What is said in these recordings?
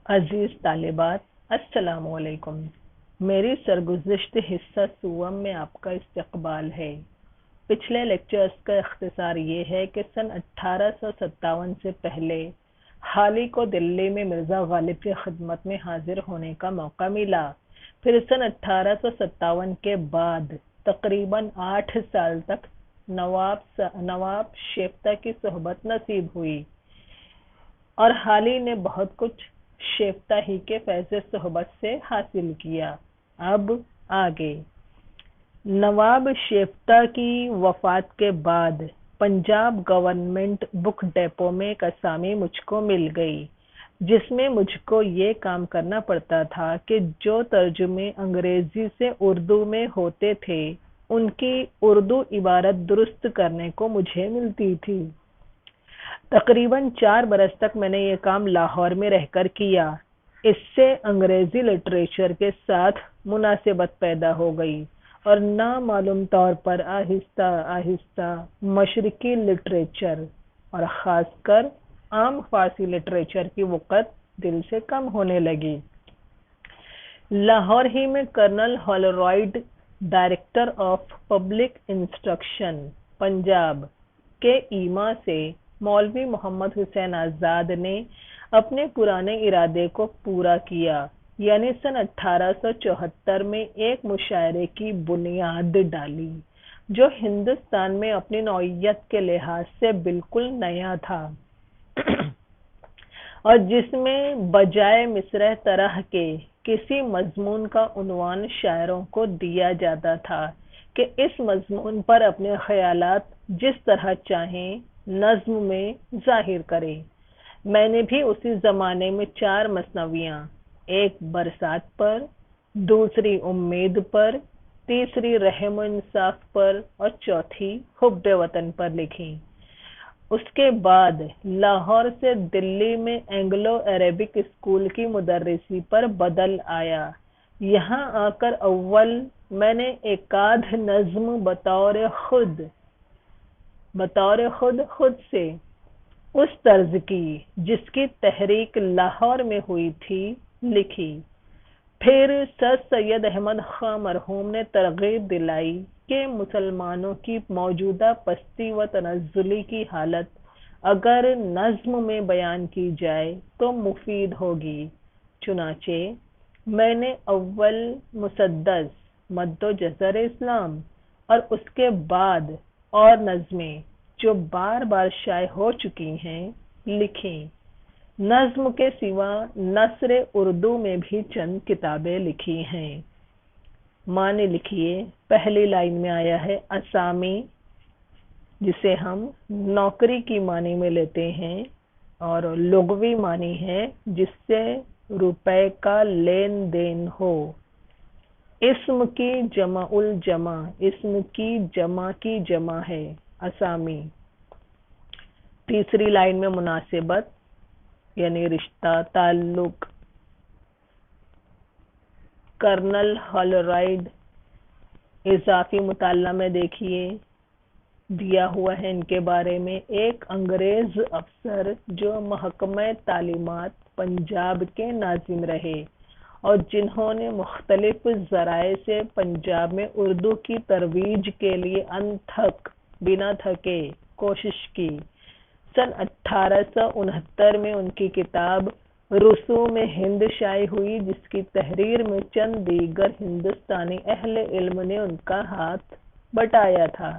عزیز طالبات، السلام علیکم۔ میری سرگزشت حصہ سوم میں آپ کا استقبال ہے۔ پچھلے لیکچرز کا اختصار یہ ہے کہ سن 1857 سے پہلے حالی کو دلی میں مرزا غالب کی خدمت میں حاضر ہونے کا موقع ملا۔ پھر سن 1857 کے بعد تقریباً 8 سال تک نواب شیفتہ کی صحبت نصیب ہوئی اور حالی نے بہت کچھ شیفتہ ہی کے فیض صحبت سے حاصل کیا۔ اب آگے نواب شیفتہ کی وفات کے بعد پنجاب گورنمنٹ بک ڈیپو میں ایک اسامی مجھ کو مل گئی، جس میں مجھ کو یہ کام کرنا پڑتا تھا کہ جو ترجمے انگریزی سے اردو میں ہوتے تھے ان کی اردو عبارت درست کرنے کو مجھے ملتی تھی۔ تقریباً 4 برس تک میں نے یہ کام لاہور میں رہ کر کیا۔ اس سے انگریزی لٹریچر کے ساتھ مناسبت پیدا ہو گئی اور نامعلوم طور پر آہستہ آہستہ مشرقی لٹریچر اور خاص کر عام فارسی لٹریچر کی وقت دل سے کم ہونے لگی۔ لاہور ہی میں colonel Holroyd, director of public instruction Punjab کے ایما سے مولوی محمد حسین آزاد نے اپنے پرانے ارادے کو پورا کیا، یعنی سن 1874 میں ایک مشاعرے کی بنیاد ڈالی جو ہندوستان میں اپنی نوعیت کے لحاظ سے بالکل نیا تھا اور جس میں بجائے مصرع طرح کے کسی مضمون کا عنوان شاعروں کو دیا جاتا تھا کہ اس مضمون پر اپنے خیالات جس طرح چاہیں نظم میں ظاہر کرے۔ میں نے بھی اسی زمانے میں 4 مثنویاں، ایک برسات پر، دوسری امید پر، تیسری رحم و انصاف پر اور چوتھی حب وطن پر لکھی۔ اس کے بعد لاہور سے دلی میں اینگلو عربک اسکول کی مدرسی پر بدل آیا۔ یہاں آ کر اول میں نے ایک آدھ نظم بطور خود سے اس طرز کی جس کی تحریک لاہور میں ہوئی تھی لکھی۔ پھر سر سید احمد خاں مرحوم نے ترغیب دلائی کہ مسلمانوں کی موجودہ پستی و تنزلی کی حالت اگر نظم میں بیان کی جائے تو مفید ہوگی۔ چنانچہ میں نے اول مسدس مد و جزر اسلام اور اس کے بعد اور نظمیں جو بار بار شائع ہو چکی ہیں لکھیں۔ نظم کے سوا نثر اردو میں بھی چند کتابیں لکھی ہیں۔ معنی لکھیے۔ پہلی لائن میں آیا ہے اسامی، جسے ہم نوکری کی معنی میں لیتے ہیں، اور لغوی معنی ہے جس سے روپے کا لین دین ہو۔ اسم کی جمع الجمع، اسم کی جمع ہے اسامی۔ تیسری لائن میں مناسبت یعنی رشتہ، تعلق۔ کرنل ہالرائڈ اضافی مطالعہ میں دیکھیے دیا ہوا ہے ان کے بارے میں۔ ایک انگریز افسر جو محکمہ تعلیمات پنجاب کے ناظم رہے اور جنہوں نے مختلف ذرائع سے پنجاب میں اردو کی ترویج کے لیے بنا تھکے کوشش کی۔ سن 1869 میں ان کی کتاب رسوم ہند شائع ہوئی، جس کی تحریر میں چند دیگر ہندوستانی اہل علم نے ان کا ہاتھ بٹایا تھا۔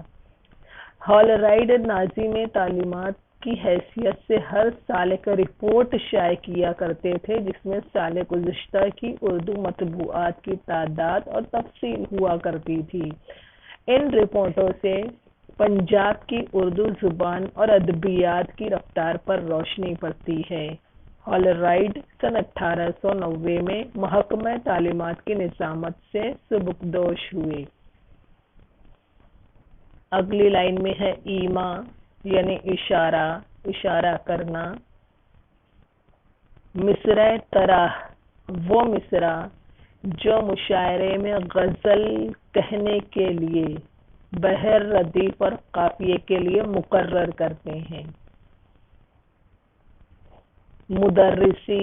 ہالرائڈ ناظم تعلیمات کی حیثیت سے ہر سال ایک رپورٹ شائع کیا کرتے تھے جس میں سال گزشتہ کی اردو مطبوعات کی تعداد اور تفصیل ہوا کرتی تھی۔ ان رپورٹوں سے پنجاب کی اردو زبان اور ادبیات کی رفتار پر روشنی پڑتی ہے۔ ہالرائڈ سن 1890 میں محکمہ تعلیمات کی نظامت سے سبکدوش ہوئے۔ اگلی لائن میں ہے ایما یعنی اشارہ کرنا۔ مصرع طرح، وہ مصرع جو مشاعرے میں غزل کہنے کے لیے بہر ردیف اور قافیے کے لیے مقرر کرتے ہیں۔ مدرسی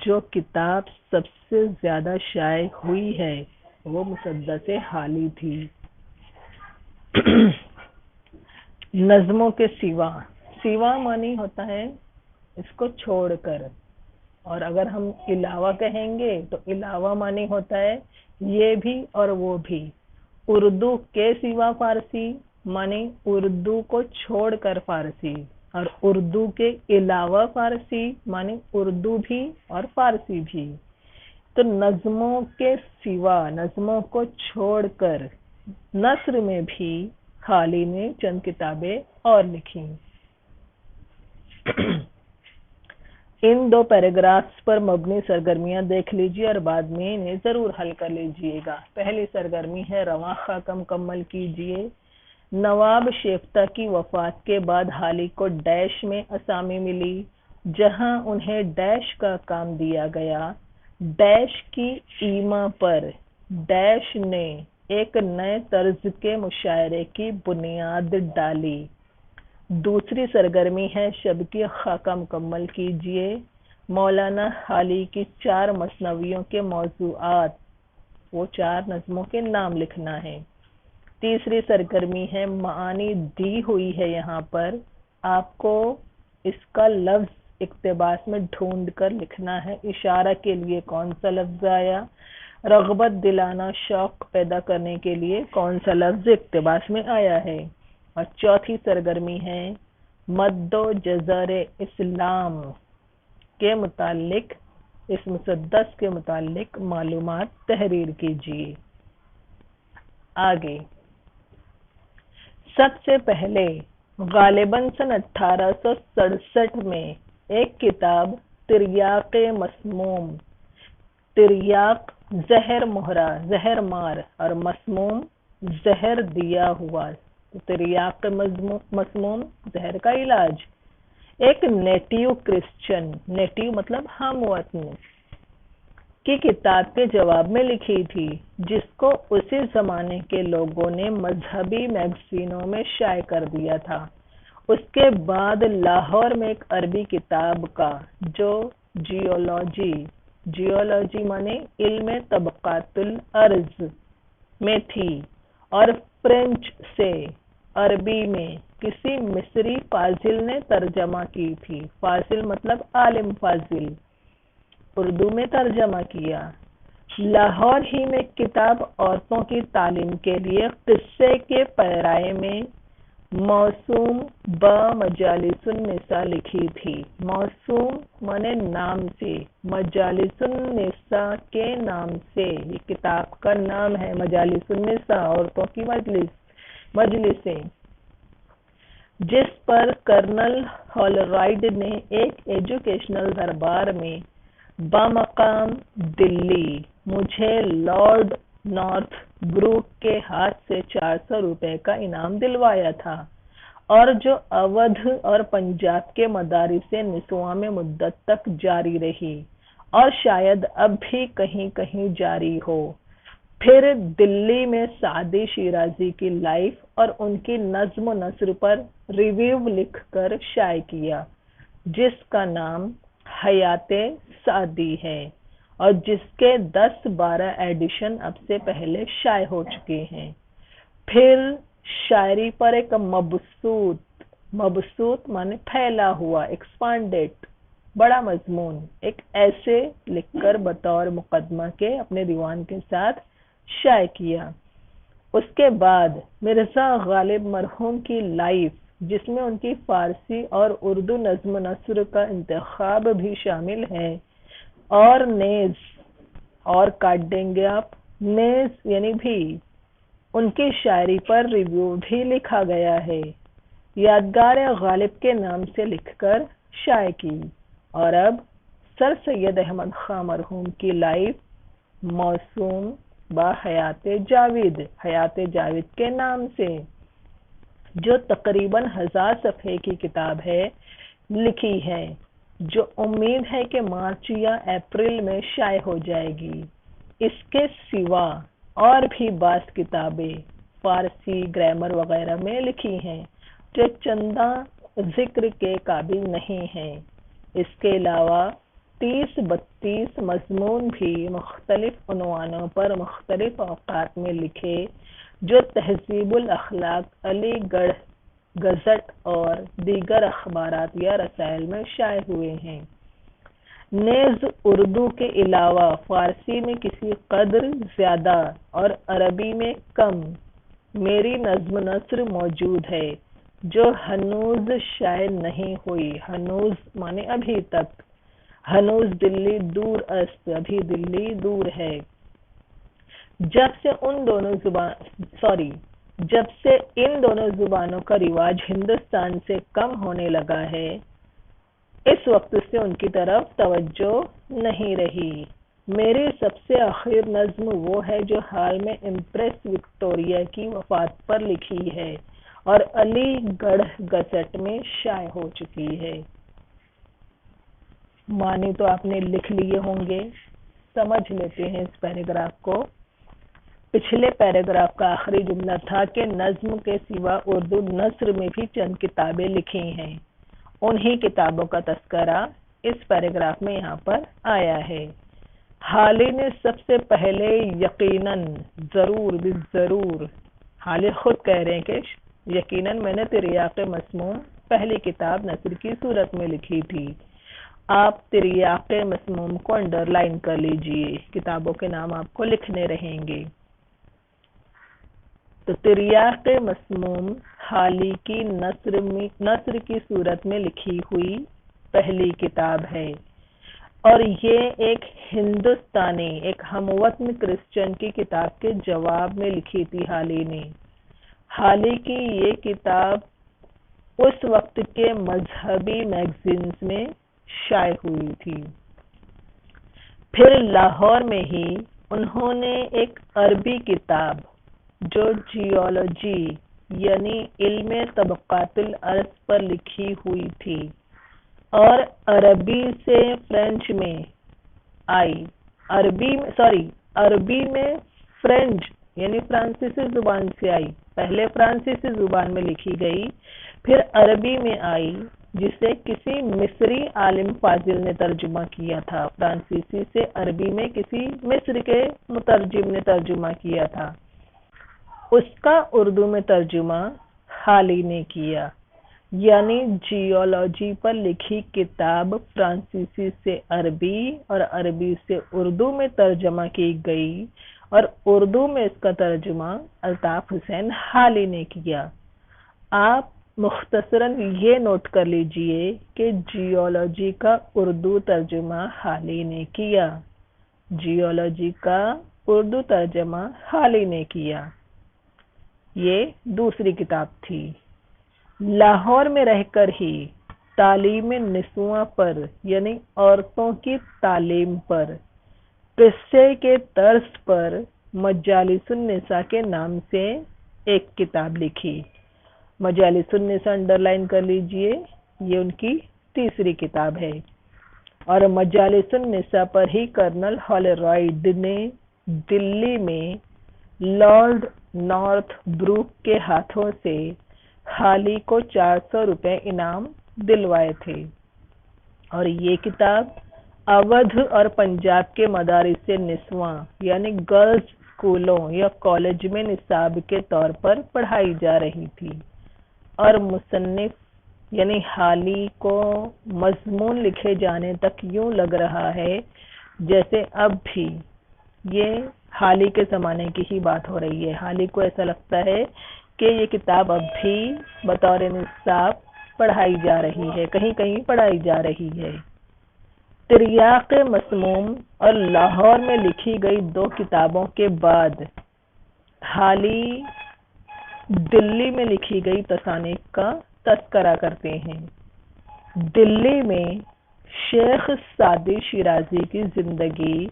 جو کتاب سب سے زیادہ شائع ہوئی ہے وہ مسدس حالی تھی۔ نظموں کے سوا، سوا معنی ہوتا ہے اس کو چھوڑ کر، اور اگر ہم علاوہ کہیں گے تو علاوہ معنی ہوتا ہے یہ بھی اور وہ بھی۔ اردو کے سوا فارسی معنی اردو کو چھوڑ کر فارسی، اور اردو کے علاوہ فارسی معنی اردو بھی اور فارسی بھی۔ تو نظموں کے سوا، نظموں کو چھوڑ کر نثر میں بھی حالی نے چند کتابیں اور لکھی۔ ان دو پیراگرافز پر مبنی سرگرمیاں دیکھ لیجیے اور بعد میں انہیں ضرور حل کر لیجیے گا۔ پہلی سرگرمی ہے رواں خاکہ مکمل کیجیے۔ نواب شیفتہ کی وفات کے بعد حالی کو ڈیش میں اسامی ملی، جہاں انہیں ڈیش کا کام دیا گیا۔ ڈیش کی ایما پر ڈیش نے ایک نئے طرز کے مشاعرے کی بنیاد ڈالی۔ دوسری سرگرمی ہے شب کی خاکہ مکمل کیجیے۔ مولانا حالی کی 4 مثنویوں کے موضوعات، وہ 4 نظموں کے نام لکھنا ہے۔ تیسری سرگرمی ہے معانی دی ہوئی ہے، یہاں پر آپ کو اس کا لفظ اقتباس میں ڈھونڈ کر لکھنا ہے۔ اشارہ کے لیے کون سا لفظ آیا، رغبت دلانا، شوق پیدا کرنے کے لیے کون سا لفظ اقتباس میں آیا ہے۔ اور چوتھی سرگرمی ہے مد و جزر اسلام کے متعلق، اس مسدس کے متعلق معلومات تحریر کیجیے۔ آگے سب سے پہلے غالباً سن 1867 میں ایک کتاب تریاق مسموم، تریاق زہر مہرا، زہر مار، اور مسموم زہر دیا ہوا، تریاق مسموم زہر کا علاج، ایک نیٹیو کرسچن، نیٹیو مطلب ہم وطن، کی کتاب کے جواب میں لکھی تھی، جس کو اسی زمانے کے لوگوں نے مذہبی میگزینوں میں شائع کر دیا تھا۔ اس کے بعد لاہور میں ایک عربی کتاب کا جو جیولوجی مانے علم طبقات الارض میں تھی، اور فرینچ سے عربی میں کسی مصری فاضل نے ترجمہ کی تھی۔ فاضل مطلب عالم فاضل، اردو میں ترجمہ کیا۔ لاہور ہی میں کتاب عورتوں کی تعلیم کے لیے قصے کے پیرائے میں موسوم با مجالس النساء لکھی تھی۔ موسوم مانے نام سے، مجالس النساء کے نام سے، یہ کتاب کا نام ہے مجالس النساء، عورتوں کی مجلسیں، جس پر کرنل ہالرائڈ نے ایک ایجوکیشنل دربار میں بامقام دلی مجھے لارڈ نارتھ بروک کے ہاتھ سے 400 روپے کا انعام دلوایا تھا، اور جو اودھ اور پنجاب کے مدارس نسواں میں مدت تک جاری رہی، اور شاید اب بھی کہیں کہیں جاری ہو۔ پھر دلی میں سعدی شیرازی کی لائف اور ان کی نظم و نثر پر ریویو لکھ کر شائع کیا، جس کا نام حیات سعدی ہے، اور جس کے 10-12 ایڈیشن اب سے پہلے شائع ہو چکے ہیں۔ پھر شاعری پر ایک مبسوط مانے پھیلا ہوا، ایکسپانڈیڈ، بڑا مضمون، ایک ایسے لکھ کر بطور مقدمہ کے اپنے دیوان کے ساتھ شائع کیا۔ اس کے بعد مرزا غالب مرحوم کی لائف، جس میں ان کی فارسی اور اردو نظم و نثر کا انتخاب بھی شامل ہے، اور نیز، اور کاٹ دیں گے آپ، نیز یعنی بھی، ان کی شاعری پر ریویو بھی لکھا گیا ہے، یادگار غالب کے نام سے لکھ کر شائع کی۔ اور اب سر سید احمد خان مرحوم کی لائف موسوم با حیات جاوید، حیات جاوید کے نام سے، جو تقریباً 1000 صفحے کی کتاب ہے، لکھی ہے، جو امید ہے کہ مارچ یا اپریل میں شائع ہو جائے گی۔ اس کے سوا اور بھی بعض کتابیں فارسی گرامر وغیرہ میں لکھی ہیں، جو چندہ ذکر کے قابل نہیں ہیں۔ اس کے علاوہ 30-32 مضمون بھی مختلف عنوانوں پر مختلف اوقات میں لکھے جو تہذیب الاخلاق، علی گڑھ گزٹ اور دیگر اخبارات یا رسائل میں شائع ہوئے ہیں۔ نیز اردو کے علاوہ فارسی میں کسی قدر زیادہ اور عربی میں کم میری نظم نثر موجود ہے جو ہنوز شائع نہیں ہوئی۔ ہنوز مانے ابھی تک، ہنوز دلی دور است، ابھی دلی دور ہے۔ جب سے ان دونوں زبانوں کا رواج ہندوستان سے کم ہونے لگا ہے، اس وقت سے ان کی طرف توجہ نہیں رہی۔ میری سب سے آخر نظم وہ ہے جو حال میں امپریس وکٹوریہ کی وفات پر لکھی ہے اور علی گڑھ گزٹ میں شائع ہو چکی ہے۔ معنی تو آپ نے لکھ لیے ہوں گے، سمجھ لیتے ہیں اس پیراگراف کو۔ پچھلے پیراگراف کا آخری جملہ تھا کہ نظم کے سوا اردو نثر میں بھی چند کتابیں لکھی ہیں۔ انہی کتابوں کا تذکرہ اس پیراگراف میں یہاں پر آیا ہے۔ حالی نے سب سے پہلے یقیناً، ضرور حالی خود کہہ رہے ہیں کہ یقیناً میں نے تریاق مسموم پہلی کتاب نثر کی صورت میں لکھی تھی۔ آپ تریاق مسموم کو انڈر لائن کر لیجئے، کتابوں کے نام آپ کو لکھنے رہیں گے۔ تو تریاق مسموم حالی کی نثر کی صورت میں لکھی ہوئی پہلی کتاب ہے، اور یہ ایک ہندوستانی، ایک ہم وطن کرسچن کی کتاب کے جواب میں لکھی تھی حالی نے۔ حالی کی یہ کتاب اس وقت کے مذہبی میگزینز میں شائع ہوئی تھی۔ پھر لاہور میں ہی انہوں نے ایک عربی کتاب جو جیولوجی یعنی علم طبقات الارض پر لکھی ہوئی تھی اور عربی سے فرینچ میں آئی، عربی میں فرینچ یعنی فرانسیسی زبان سے آئی، پہلے فرانسیسی زبان میں لکھی گئی، پھر عربی میں آئی، جسے کسی مصری عالم فاضل نے ترجمہ کیا تھا۔ فرانسیسی سے عربی میں کسی مصر کے مترجم نے ترجمہ کیا تھا، اس کا اردو میں ترجمہ حالی نے کیا۔ یعنی جیولوجی پر لکھی کتاب فرانسیسی سے عربی اور عربی سے اردو میں ترجمہ کی گئی، اور اردو میں اس کا ترجمہ الطاف حسین حالی نے کیا۔ آپ مختصراً یہ نوٹ کر لیجئے کہ جیولوجی کا اردو ترجمہ حالی نے کیا، جیولوجی کا اردو ترجمہ حالی نے کیا۔ یہ دوسری کتاب تھی۔ لاہور میں رہ کر ہی تعلیم نسواں پر یعنی عورتوں کی تعلیم پر قصے کے طرز پر مجالس النساء کے نام سے ایک کتاب لکھی۔ مجالس النساء انڈر لائن کر لیجئے، یہ ان کی تیسری کتاب ہے۔ اور مجالس النساء پر ہی کرنل ہالرائڈ نے دلی میں لارڈ نارتھ بروک کے ہاتھوں سے حالی کو 400 روپے انعام دلوائے تھے، اور یہ کتاب اودھ اور پنجاب کے مدارس نسواں یعنی گرلز اسکولوں یا کالج میں نصاب کے طور پر پڑھائی جا رہی تھی، اور مصنف یعنی حالی کو مضمون لکھے جانے تک یوں لگ رہا ہے جیسے اب بھی یہ حالی کے زمانے کی ہی بات ہو رہی ہے۔ حالی کو ایسا لگتا ہے کہ یہ کتاب اب بھی بطور نصاب پڑھائی جا رہی ہے، کہیں کہیں پڑھائی جا رہی ہے۔ تریاق مسموم اور لاہور میں لکھی گئی 2 کتابوں کے بعد حالی دلی میں لکھی گئی تصانیف کا تذکرہ کرتے ہیں۔ دلی میں شیخ سعدی شیرازی کی زندگی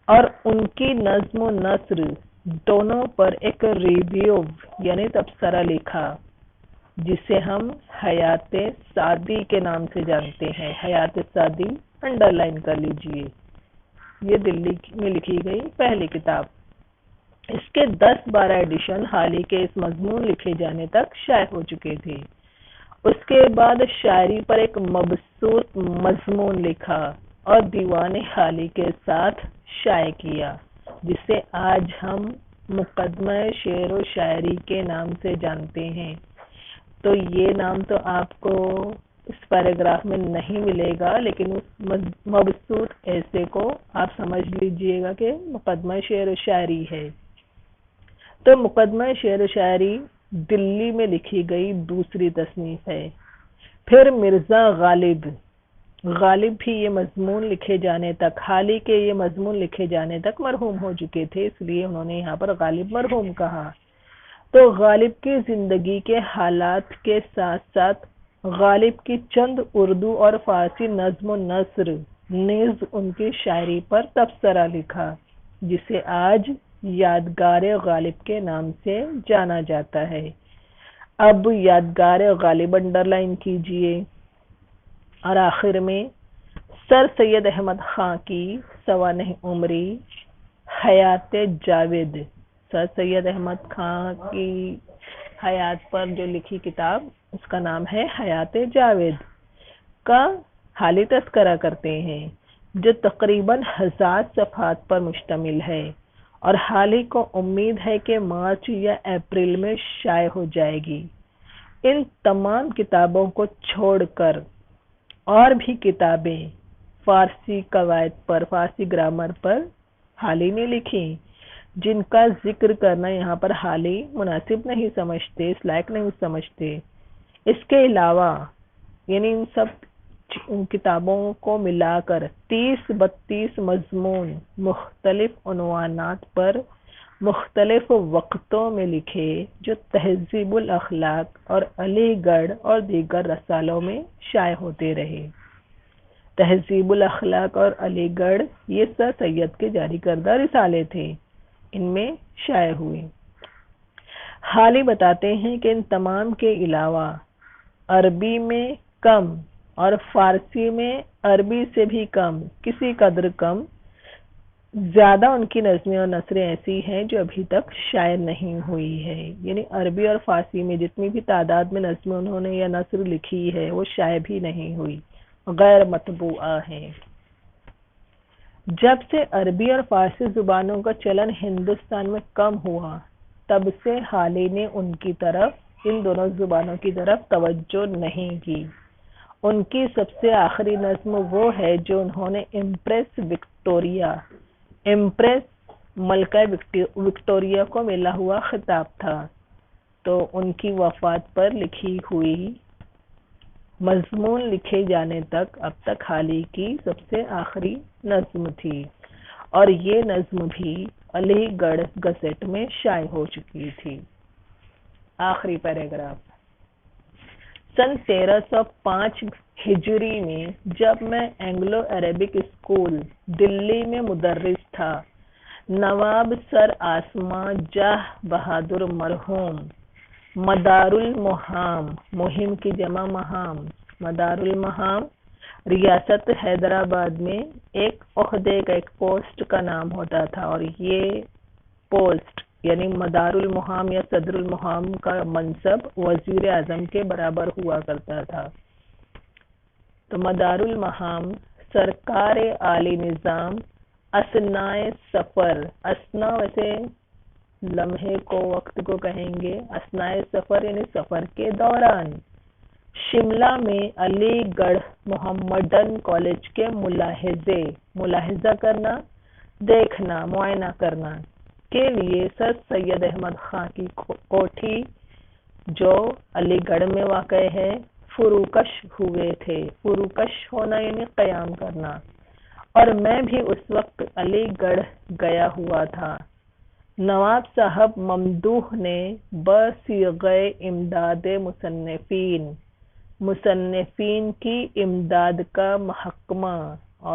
اور ان کی نظم و نثر دونوں پر ایک ریویو یعنی تبصرہ لکھا، جسے ہم حیات سعدی کے نام سے جانتے ہیں۔ حیات سعدی انڈر لائن کر لیجئے، یہ دلی میں لکھی گئی پہلی کتاب۔ اس کے 10-12 ایڈیشن حالی کے اس مضمون لکھے جانے تک شائع ہو چکے تھے، اس کے بعد شاعری پر ایک مبسوط مضمون لکھا اور دیوان حالی کے ساتھ شائع کیا، جسے آج ہم مقدمہ شعر و شاعری کے نام سے جانتے ہیں۔ تو یہ نام تو آپ کو اس پیراگراف میں نہیں ملے گا، لیکن اس مبسوط ایسے کو آپ سمجھ لیجئے گا کہ مقدمہ شعر و شاعری ہے۔ تو مقدمہ شعر و شاعری دلی میں لکھی گئی دوسری تصنیف ہے۔ پھر مرزا غالب بھی یہ مضمون لکھے جانے تک، حالی کے یہ مضمون لکھے جانے تک مرحوم ہو چکے تھے، اس لیے انہوں نے یہاں پر غالب مرحوم کہا۔ تو غالب کی زندگی کے حالات کے ساتھ ساتھ غالب کی چند اردو اور فارسی نظم و نثر نیز ان کی شاعری پر تبصرہ لکھا، جسے آج یادگار غالب کے نام سے جانا جاتا ہے۔ اب یادگار غالب انڈر لائن کیجئے۔ اور آخر میں سر سید احمد خان کی سوانح عمری حیات جاوید، سر سید احمد خان کی حیات پر جو لکھی کتاب اس کا نام ہے حیات جاوید، کا حالی تذکرہ کرتے ہیں، جو تقریباً 1000 صفحات پر مشتمل ہے، اور حالی کو امید ہے کہ مارچ یا اپریل میں شائع ہو جائے گی۔ ان تمام کتابوں کو چھوڑ کر اور بھی کتابیں فارسی قواعد پر، فارسی گرامر پر حالی نے لکھی، جن کا ذکر کرنا یہاں پر حالی مناسب نہیں سمجھتے، اس لائق نہیں سمجھتے۔ اس کے علاوہ یعنی ان سب کتابوں کو ملا کر 30-32 مضمون مختلف عنوانات پر مختلف وقتوں میں لکھے، جو تہذیب الاخلاق اور علی گڑھ اور دیگر رسالوں میں شائع ہوتے رہے۔ تہذیب الاخلاق اور علی گڑھ یہ سر سید کے جاری کردہ رسالے تھے، ان میں شائع ہوئے۔ حالی بتاتے ہیں کہ ان تمام کے علاوہ عربی میں کم اور فارسی میں عربی سے بھی کم، کسی قدر کم، زیادہ ان کی نظمیں اور نثریں ایسی ہیں جو ابھی تک شائع نہیں ہوئی ہے۔ یعنی عربی اور فارسی میں جتنی بھی تعداد میں نظمیں انہوں نے یا نثر لکھی ہے وہ شائع بھی نہیں ہوئی، غیر مطبوعہ ہیں۔ جب سے عربی اور فارسی زبانوں کا چلن ہندوستان میں کم ہوا، تب سے حالی نے ان دونوں زبانوں کی طرف توجہ نہیں کی۔ ان کی سب سے آخری نظم وہ ہے جو انہوں نے امپریس ملکہ وکٹوریہ کو ملا ہوا خطاب تھا، تو ان کی وفات پر لکھی ہوئی مضمون لکھے جانے تک اب تک حالی کی سب سے آخری نظم تھی، اور یہ نظم بھی علی گڑھ گزٹ میں شائع ہو چکی تھی۔ آخری پیراگراف۔ سن 1305 ہجری میں جب میں اینگلو عربک اسکول دلی میں مدرس تھا، نواب سر آسماں جاہ بہادر مرحوم مدارالمہام، مہم کی جمع مہام، مدارالمہام ریاست حیدرآباد میں ایک عہدے کا، ایک پوسٹ کا نام ہوتا تھا، اور یہ پوسٹ یعنی مدارالمہام یا صدر المہام کا منصب وزیر اعظم کے برابر ہوا کرتا تھا۔ تو مدارالمہام سرکار عالی نظام اثناء سفر، اثنا ویسے لمحے کو، وقت کو کہیں گے، اثناء سفر یعنی سفر کے دوران شملہ میں علی گڑھ محمدن کالج کے ملاحظہ کرنا، دیکھنا، معائنہ کرنا کے لیے سر سید احمد خان کی کوٹھی جو علی گڑھ میں واقع ہے فروکش ہوئے تھے۔ فروکش ہونا یعنی قیام کرنا، اور میں بھی اس وقت علی گڑھ گیا ہوا تھا۔ نواب صاحب ممدوح نے بصیغہ امداد مصنفین کی امداد کا محکمہ،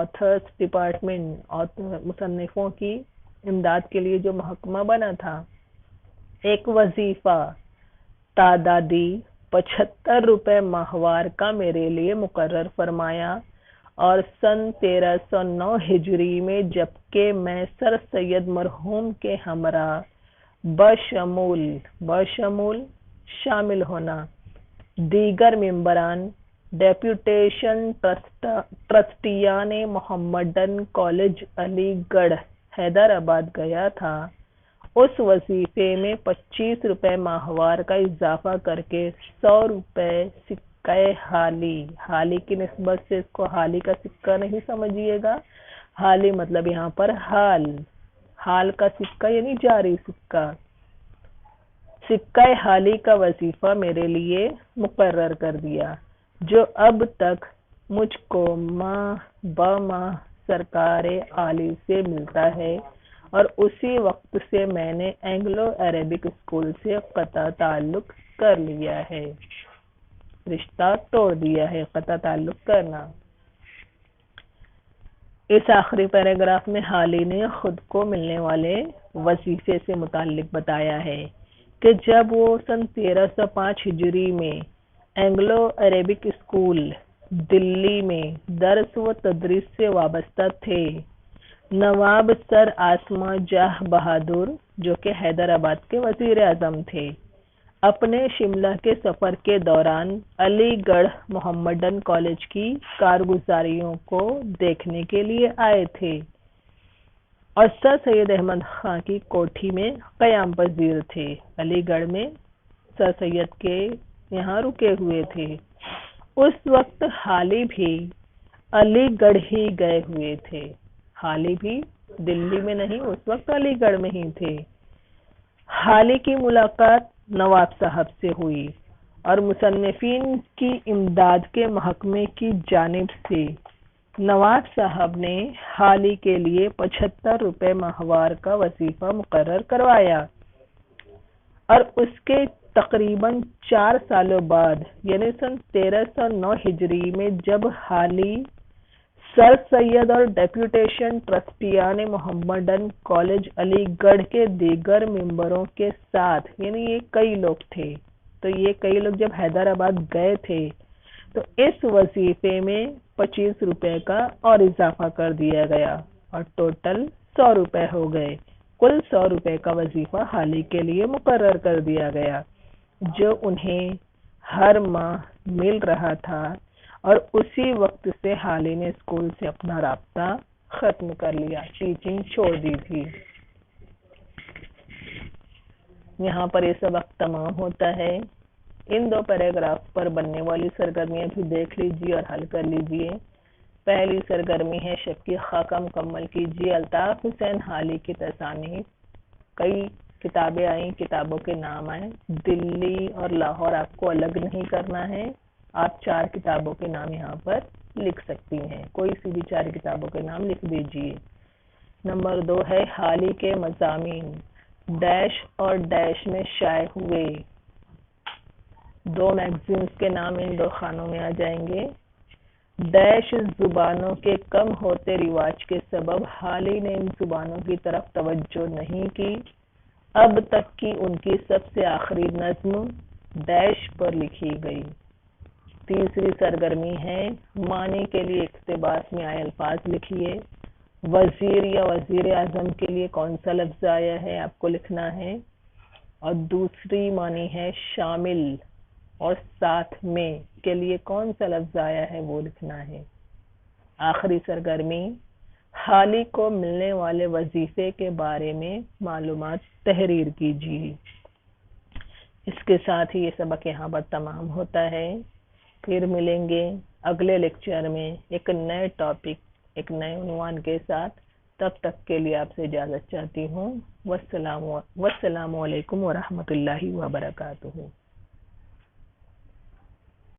آتھرز ڈپارٹمنٹ، مصنفوں کی امداد کے لیے جو محکمہ بنا تھا، ایک وظیفہ تعدادی 75 روپے ماہوار کا میرے لیے مقرر فرمایا، اور سن 1309 ہجری میں جبکہ میں سر سید مرحوم کے ہمراہ بشمول شامل ہونا دیگر ممبران ڈیپوٹیشن ٹرسٹیان محمدن کالج علی گڑھ حیدرآباد گیا تھا، اس وظیفے میں 25 روپے ماہوار کا اضافہ کر کے 100 روپے سکہ حالی کی نسبت سے اس کو حالی کا سکہ نہیں سمجھیے گا، حالی مطلب یہاں پر حال کا سکہ یعنی جاری سکہ حالی کا وظیفہ میرے لیے مقرر کر دیا، جو اب تک مجھ کو ماہ بماہ سرکار عالی سے ملتا ہے، اور اسی وقت سے میں نے اینگلو عربک اسکول سے قطع تعلق کر لیا ہے، رشتہ توڑ دیا ہے، قطع تعلق کرنا۔ اس آخری پیراگراف میں حالی نے خود کو ملنے والے وظیفے سے متعلق بتایا ہے کہ جب وہ سن 1305 ہجری میں اینگلو عربک اسکول دلی میں درس و تدریس سے وابستہ تھے، نواب سر آسما جاہ بہادر جو کہ حیدرآباد کے وزیر اعظم تھے، اپنے شملہ کے سفر کے دوران علی گڑھ محمدن کالج کی کارگزاریوں کو دیکھنے کے لیے آئے تھے اور سر سید احمد خان کی کوٹھی میں قیام پذیر تھے۔ علی گڑھ میں سر سید کے یہاں رکے ہوئے تھے۔ اس وقت حالی بھی علی گڑھ ہی گئے ہوئے تھے، حالی بھی دلی میں نہیں، اس وقت علی گڑھ میں ہی تھے۔ حالی کی ملاقات نواب صاحب سے ہوئی اور مصنفین کی امداد کے محکمے کی جانب سے نواب صاحب نے حالی کے لیے 75 روپے ماہوار کا وظیفہ مقرر کروایا، اور اس کے تقریباً 4 سالوں بعد یعنی سن 1309 ہجری میں جب حالی سر سید اور ڈیپوٹیشن ٹرسٹیان محمدن کالج علی گڑھ کے دیگر ممبروں کے ساتھ، یعنی یہ کئی لوگ تھے، تو یہ کئی لوگ جب حیدرآباد گئے تھے تو اس وظیفے میں 25 روپے کا اور اضافہ کر دیا گیا اور ٹوٹل 100 روپے ہو گئے۔ کل 100 روپے کا وظیفہ حالی کے لیے مقرر کر دیا گیا، جو انہیں ہر ماہ مل رہا تھا، اور اسی وقت سے حالی نے اسکول سے اپنا رابطہ ختم کر لیا، ٹیچنگ چھوڑ دی تھی۔ یہاں پر یہ سبق تمام ہوتا ہے۔ ان 2 پیراگراف پر بننے والی سرگرمیاں بھی دیکھ لیجیے اور حل کر لیجیے۔ پہلی سرگرمی ہے شب کی خاکہ مکمل کیجیے۔ الطاف حسین حالی کی تصانیف، کئی کتابیں آئیں، کتابوں کے نام آئیں، دلی اور لاہور آپ کو الگ نہیں کرنا ہے، آپ 4 کتابوں کے نام یہاں پر لکھ سکتی ہیں، کوئی سی بھی 4 کتابوں کے نام لکھ دیجیے۔ نمبر 2 ہے حالی کے مضامین ڈیش اور ڈیش میں شائع ہوئے 2 میگزینز کے نام ان 2 خانوں میں آ جائیں گے۔ ڈیش زبانوں کے کم ہوتے رواج کے سبب حالی نے ان زبانوں کی طرف توجہ نہیں کی، اب تک کی ان کی سب سے آخری نظم ڈیش پر لکھی گئی۔ تیسری سرگرمی ہے معنی کے لیے اقتباس میں آئے الفاظ لکھیے۔ وزیر یا وزیر اعظم کے لیے کون سا لفظ آیا ہے آپ کو لکھنا ہے، اور دوسری معنی ہے شامل اور ساتھ میں کے لیے کون سا لفظ آیا ہے وہ لکھنا ہے۔ آخری سرگرمی حالی کو ملنے والے وظیفے کے بارے میں معلومات تحریر کیجیے۔ اس کے ساتھ ہی یہ سبق یہاں پر تمام ہوتا ہے۔ پھر ملیں گے اگلے لیکچر میں ایک نئے ٹاپک، ایک نئے عنوان کے ساتھ۔ تب تک کے لیے آپ سے اجازت چاہتی ہوں۔ والسلام علیکم ورحمۃ اللہ وبرکاتہ۔